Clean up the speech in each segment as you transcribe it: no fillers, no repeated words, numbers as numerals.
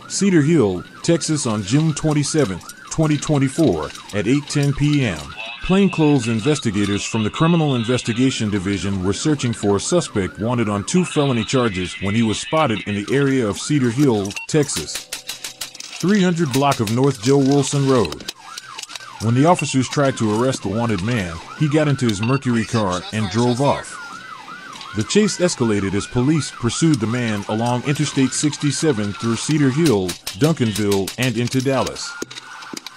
Cedar Hill, Texas on June 27, 2024 at 8:10 p.m. Plainclothes investigators from the Criminal Investigation Division were searching for a suspect wanted on 2 felony charges when he was spotted in the area of Cedar Hill, Texas, 300 block of North Joe Wilson Road. When the officers tried to arrest the wanted man, he got into his Mercury car and drove off. The chase escalated as police pursued the man along Interstate 67 through Cedar Hill, Duncanville, and into Dallas.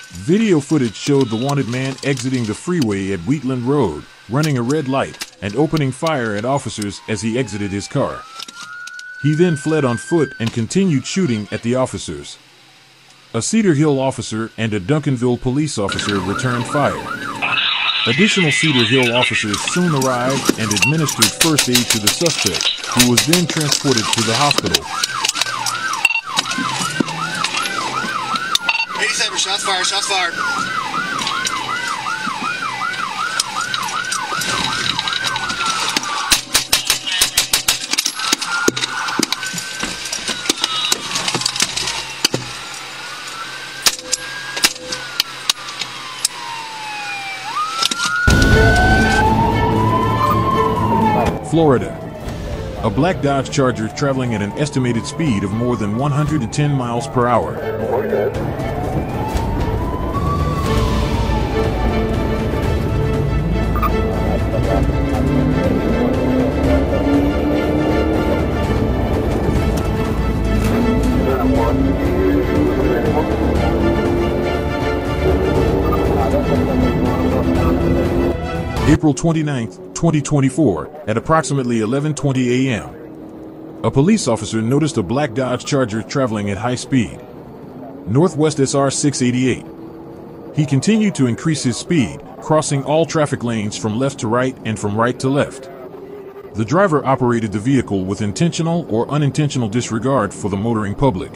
Video footage showed the wanted man exiting the freeway at Wheatland Road, running a red light, and opening fire at officers as he exited his car. He then fled on foot and continued shooting at the officers. A Cedar Hill officer and a Duncanville police officer returned fire. Additional Cedar Hill officers soon arrived and administered first aid to the suspect, who was then transported to the hospital. 87, shots fired, shots fired. Florida. A black Dodge Charger traveling at an estimated speed of more than 110 miles per hour. April 29, 2024, at approximately 11:20 a.m. A police officer noticed a black Dodge Charger traveling at high speed, Northwest SR 688. He continued to increase his speed, crossing all traffic lanes from left to right and from right to left. The driver operated the vehicle with intentional or unintentional disregard for the motoring public.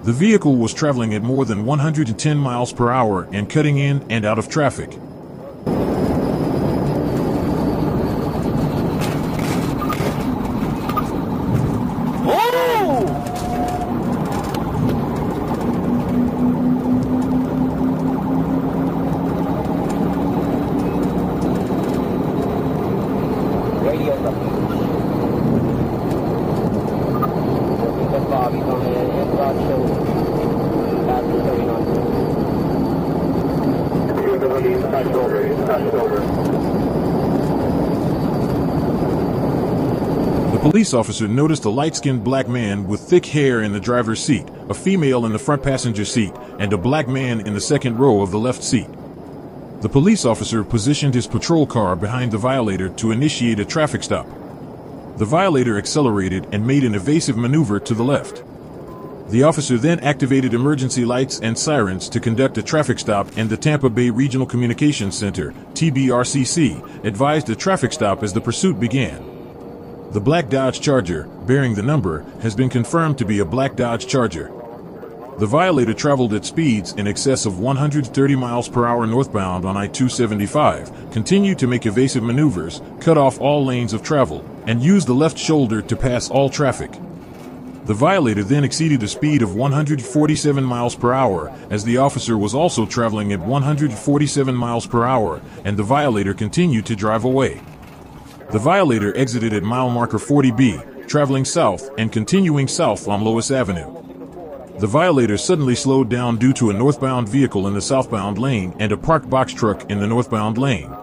The vehicle was traveling at more than 110 miles per hour and cutting in and out of traffic. The police officer noticed a light-skinned black man with thick hair in the driver's seat, a female in the front passenger seat, and a black man in the second row of the left seat. The police officer positioned his patrol car behind the violator to initiate a traffic stop. The violator accelerated and made an evasive maneuver to the left. The officer then activated emergency lights and sirens to conduct a traffic stop, and the Tampa Bay Regional Communications Center, TBRCC, advised a traffic stop as the pursuit began. The black Dodge Charger, bearing the number, has been confirmed to be a black Dodge Charger. The violator traveled at speeds in excess of 130 miles per hour northbound on I-275, continued to make evasive maneuvers, cut off all lanes of travel, and used the left shoulder to pass all traffic. The violator then exceeded a speed of 147 miles per hour, as the officer was also traveling at 147 miles per hour, and the violator continued to drive away. The violator exited at mile marker 40B, traveling south and continuing south on Lois Avenue. The violator suddenly slowed down due to a northbound vehicle in the southbound lane and a parked box truck in the northbound lane.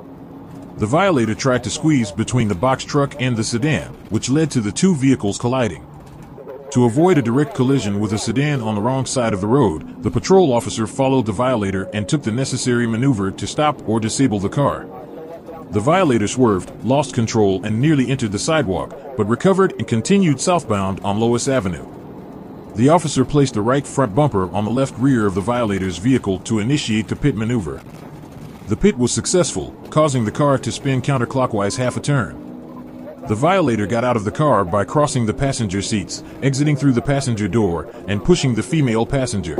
The violator tried to squeeze between the box truck and the sedan, which led to the two vehicles colliding. To avoid a direct collision with a sedan on the wrong side of the road, the patrol officer followed the violator and took the necessary maneuver to stop or disable the car. The violator swerved, lost control, and nearly entered the sidewalk, but recovered and continued southbound on Lois Avenue. The officer placed the right front bumper on the left rear of the violator's vehicle to initiate the pit maneuver. The pit was successful, causing the car to spin counterclockwise half a turn. The violator got out of the car by crossing the passenger seats, exiting through the passenger door, and pushing the female passenger.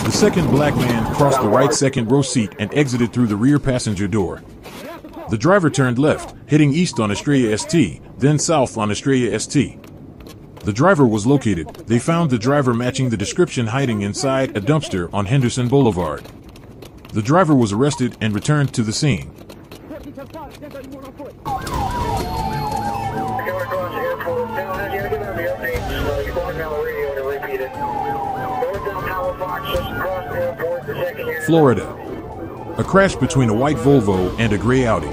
The second black man crossed the right second row seat and exited through the rear passenger door. The driver turned left, heading east on Estrella ST, then south on Estrella ST. The driver was located. They found the driver matching the description hiding inside a dumpster on Henderson Boulevard. The driver was arrested and returned to the scene. Florida. A crash between a white Volvo and a gray Audi.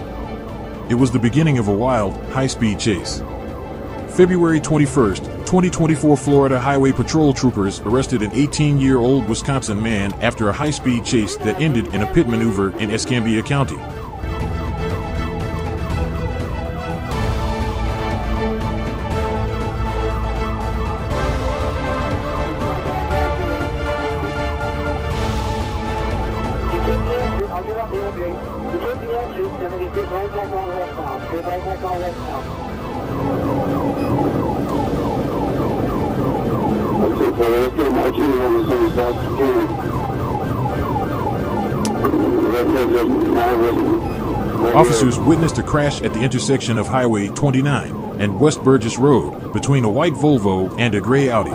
It was the beginning of a wild, high-speed chase. February 21st, 2024, Florida Highway Patrol troopers arrested an 18-year-old Wisconsin man after a high-speed chase that ended in a pit maneuver in Escambia County. Officers witnessed a crash at the intersection of Highway 29 and West Burgess Road between a white Volvo and a gray Audi.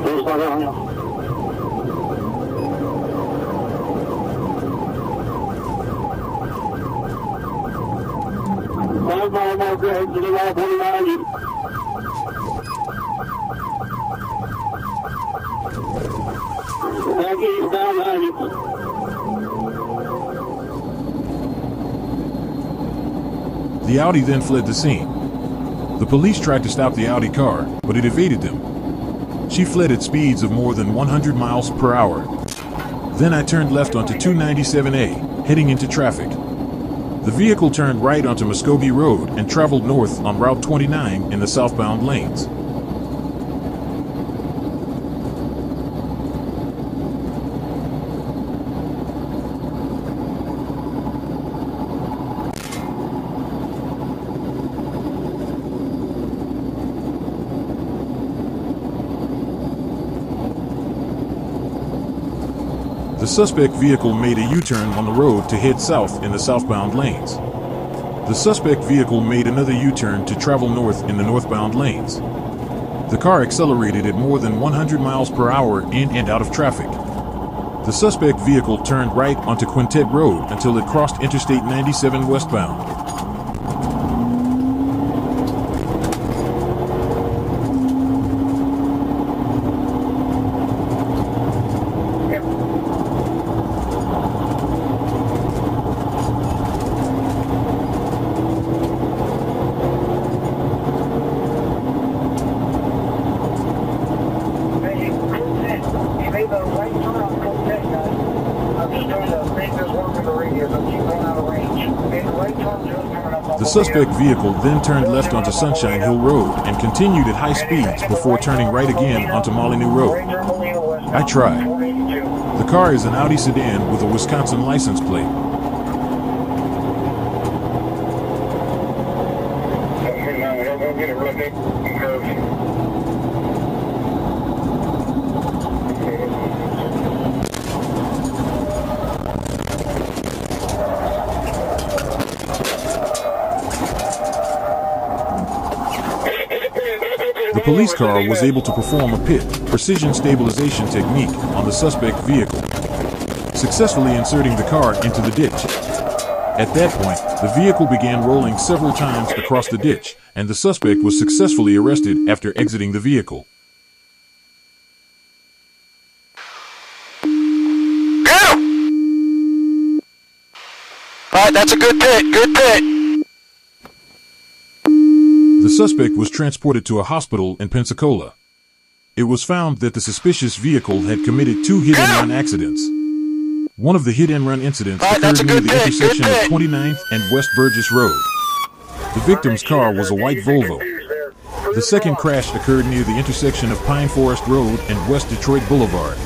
The Audi then fled the scene. The police tried to stop the Audi car, but it evaded them. She fled at speeds of more than 100 miles per hour. Then I turned left onto 297A, heading into traffic. The vehicle turned right onto Muskogee Road and traveled north on Route 29 in the southbound lanes. The suspect vehicle made a U-turn on the road to head south in the southbound lanes. The suspect vehicle made another U-turn to travel north in the northbound lanes. The car accelerated at more than 100 miles per hour in and out of traffic. The suspect vehicle turned right onto Quintet Road until it crossed Interstate 97 westbound. The suspect vehicle then turned left onto Sunshine Hill Road and continued at high speeds before turning right again onto Molyneux Road. I tried. The car is an Audi sedan with a Wisconsin license plate. The police car was able to perform a pit precision stabilization technique on the suspect vehicle, successfully inserting the car into the ditch. At that point, the vehicle began rolling several times across the ditch, and the suspect was successfully arrested after exiting the vehicle. Get him! Alright, that's a good pit, good pit. The suspect was transported to a hospital in Pensacola. It was found that the suspicious vehicle had committed 2 hit-and-run accidents. One of the hit-and-run incidents occurred near the intersection of 29th and West Burgess Road. The victim's car was a white Volvo. The second crash occurred near the intersection of Pine Forest Road and West Detroit Boulevard.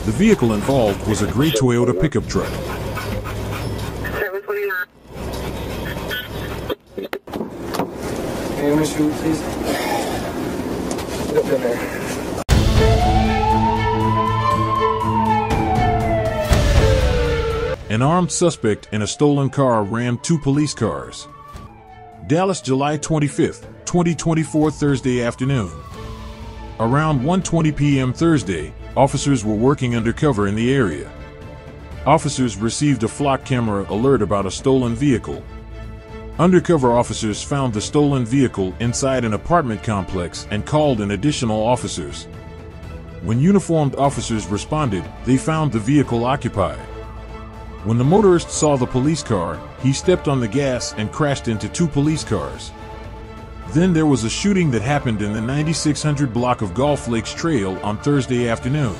The vehicle involved was a gray Toyota pickup truck. Please. Get up in there. An armed suspect in a stolen car rammed 2 police cars. Dallas, July 25, 2024, Thursday afternoon. Around 1:20 p.m. Thursday, officers were working undercover in the area. Officers received a flock camera alert about a stolen vehicle. Undercover officers found the stolen vehicle inside an apartment complex and called in additional officers. When uniformed officers responded, they found the vehicle occupied. When the motorist saw the police car, he stepped on the gas and crashed into 2 police cars. Then there was a shooting that happened in the 9600 block of Gulf Lakes Trail on Thursday afternoon.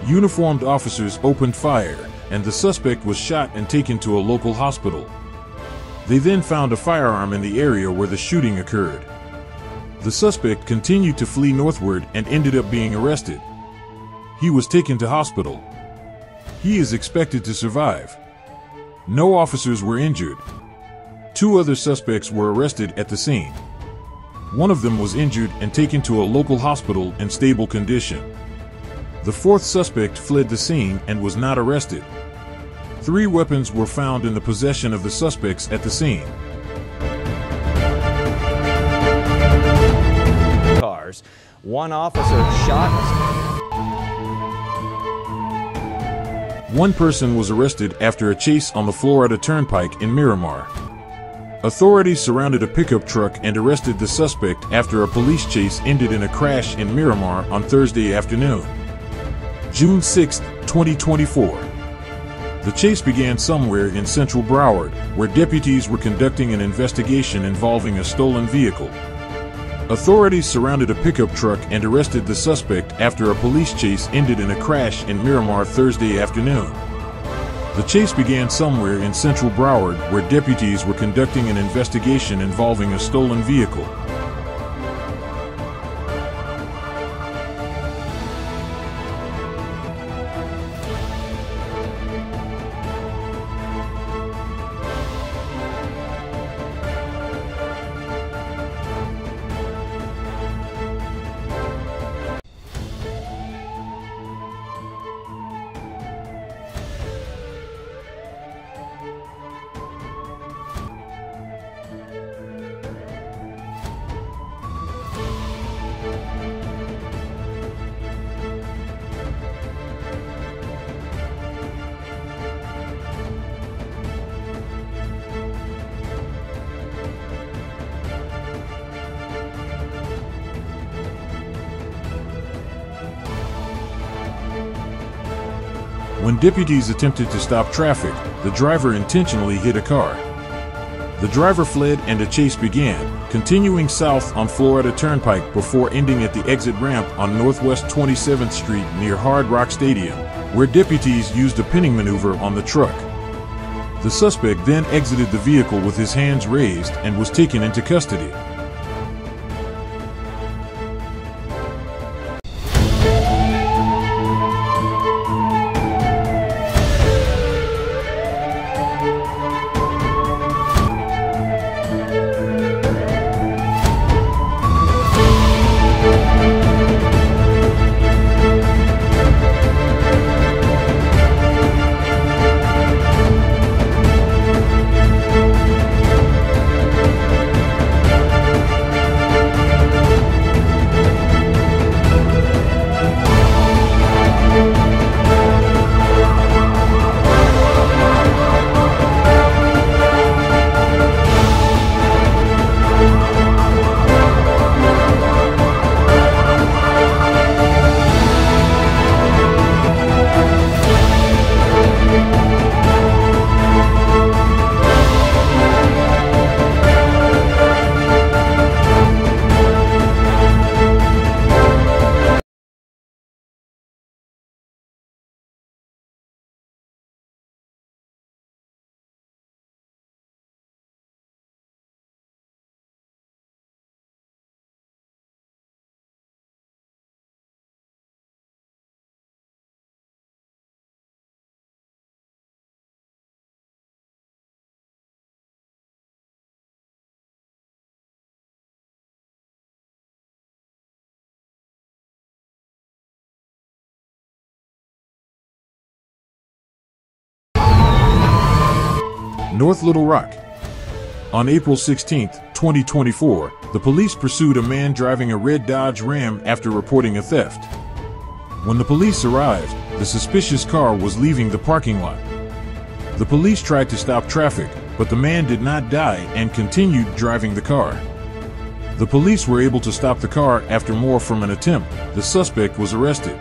Uniformed officers opened fire, and the suspect was shot and taken to a local hospital. They then found a firearm in the area where the shooting occurred. The suspect continued to flee northward and ended up being arrested. He was taken to hospital. He is expected to survive. No officers were injured. 2 other suspects were arrested at the scene. One of them was injured and taken to a local hospital in stable condition. The 4th suspect fled the scene and was not arrested. 3 weapons were found in the possession of the suspects at the scene. Cars. One officer shot. One person was arrested after a chase on the Florida Turnpike in Miramar. Authorities surrounded a pickup truck and arrested the suspect after a police chase ended in a crash in Miramar on Thursday afternoon. June 6, 2024. The chase began somewhere in central Broward, where deputies were conducting an investigation involving a stolen vehicle. Authorities surrounded a pickup truck and arrested the suspect after a police chase ended in a crash in Miramar Thursday afternoon. The chase began somewhere in central Broward, where deputies were conducting an investigation involving a stolen vehicle. When deputies attempted to stop traffic, the driver intentionally hit a car. The driver fled and a chase began, continuing south on Florida Turnpike before ending at the exit ramp on Northwest 27th Street near Hard Rock Stadium, where deputies used a pinning maneuver on the truck. The suspect then exited the vehicle with his hands raised and was taken into custody. North Little Rock. On April 16, 2024, the police pursued a man driving a red Dodge Ram after reporting a theft. When the police arrived, the suspicious car was leaving the parking lot. The police tried to stop traffic, but the man did not die and continued driving the car. The police were able to stop the car after more from an attempt. The suspect was arrested.